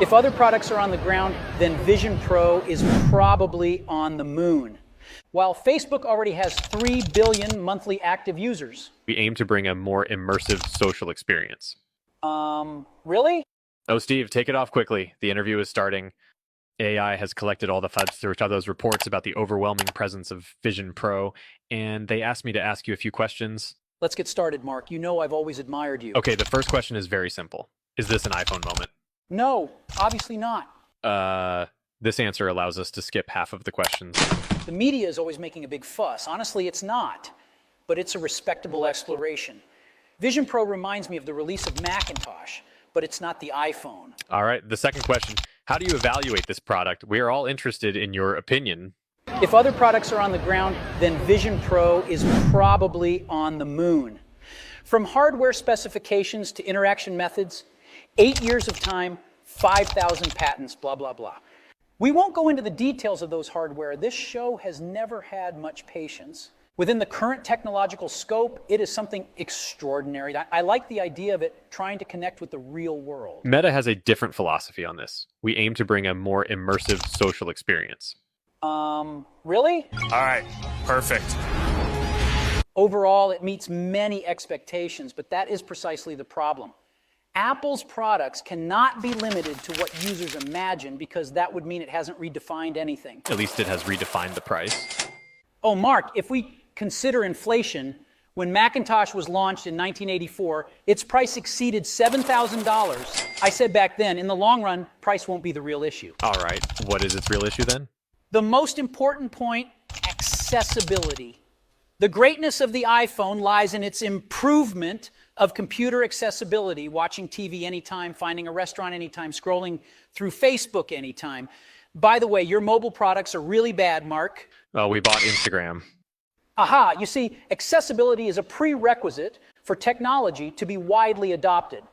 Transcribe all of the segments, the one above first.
If other products are on the ground, then Vision Pro is probably on the moon. While Facebook already has 3 billion monthly active users. We aim to bring a more immersive social experience. Really? Oh, Steve, take it off quickly. The interview is starting. AI has collected all the FUDs through those reports about the overwhelming presence of Vision Pro, and they asked me to ask you a few questions. Let's get started, Mark. You know I've always admired you. Okay, the first question is very simple. Is this an iPhone moment? No, obviously not. This answer allows us to skip half of the questions. The media is always making a big fuss. Honestly, it's not, but it's a respectable exploration. Vision Pro reminds me of the release of Macintosh, but it's not the iPhone. All right, the second question. How do you evaluate this product? We are all interested in your opinion. If other products are on the ground, then Vision Pro is probably on the moon. From hardware specifications to interaction methods, 8 years of time, 5,000 patents, blah, blah, blah. We won't go into the details of those hardware. This show has never had much patience. Within the current technological scope, it is something extraordinary. I like the idea of it trying to connect with the real world. Meta has a different philosophy on this. We aim to bring a more immersive social experience. Really? All right, perfect. Overall, it meets many expectations, but that is precisely the problem. Apple's products cannot be limited to what users imagine because that would mean it hasn't redefined anything. At least it has redefined the price. Oh, Mark, if we consider inflation, when Macintosh was launched in 1984, its price exceeded $7,000. I said back then, in the long run, price won't be the real issue. All right, what is its real issue then? The most important point, accessibility. The greatness of the iPhone lies in its improvement of computer accessibility, watching TV anytime, finding a restaurant anytime, scrolling through Facebook anytime. By the way, your mobile products are really bad, Mark. Oh, we bought Instagram. Aha, you see, accessibility is a prerequisite for technology to be widely adopted.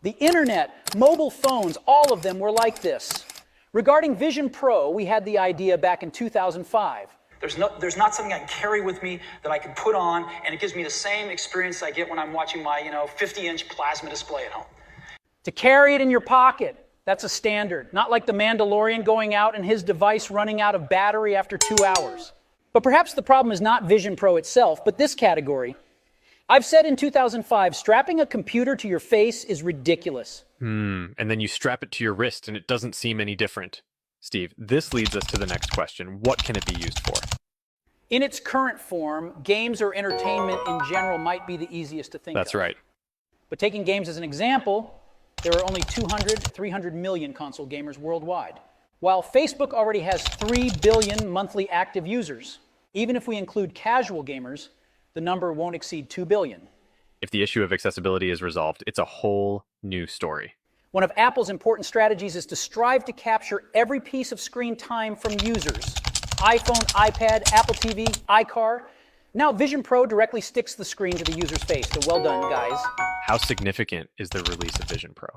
The internet, mobile phones, all of them were like this. Regarding Vision Pro, we had the idea back in 2005. There's not something I can carry with me that I can put on, and it gives me the same experience I get when I'm watching my 50-inch plasma display at home. To carry it in your pocket, that's a standard. Not like the Mandalorian going out and his device running out of battery after 2 hours. But perhaps the problem is not Vision Pro itself, but this category. I've said in 2005, strapping a computer to your face is ridiculous. And then you strap it to your wrist and it doesn't seem any different. Steve, this leads us to the next question. What can it be used for? In its current form, games or entertainment in general might be the easiest to think of. That's right. But taking games as an example, there are only 300 million console gamers worldwide. While Facebook already has 3 billion monthly active users, even if we include casual gamers, the number won't exceed 2 billion. If the issue of accessibility is resolved, it's a whole new story. One of Apple's important strategies is to strive to capture every piece of screen time from users. iPhone, iPad, Apple TV, iCar. Now Vision Pro directly sticks the screen to the user's face. So well done, guys. How significant is the release of Vision Pro?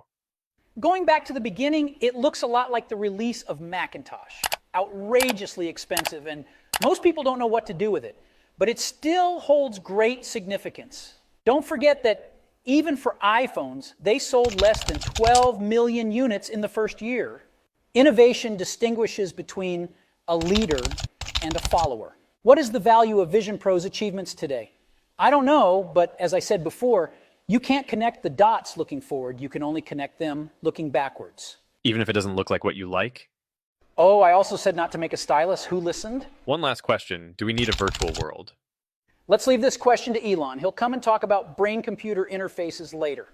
Going back to the beginning, it looks a lot like the release of Macintosh. Outrageously expensive, and most people don't know what to do with it. But it still holds great significance. Don't forget that even for iPhones, they sold less than 12 million units in the first year. Innovation distinguishes between a leader and a follower. What is the value of Vision Pro's achievements today? I don't know, but as I said before, you can't connect the dots looking forward. You can only connect them looking backwards. Even if it doesn't look like what you like? Oh, I also said not to make a stylus. Who listened? One last question. Do we need a virtual world? Let's leave this question to Elon. He'll come and talk about brain-computer interfaces later.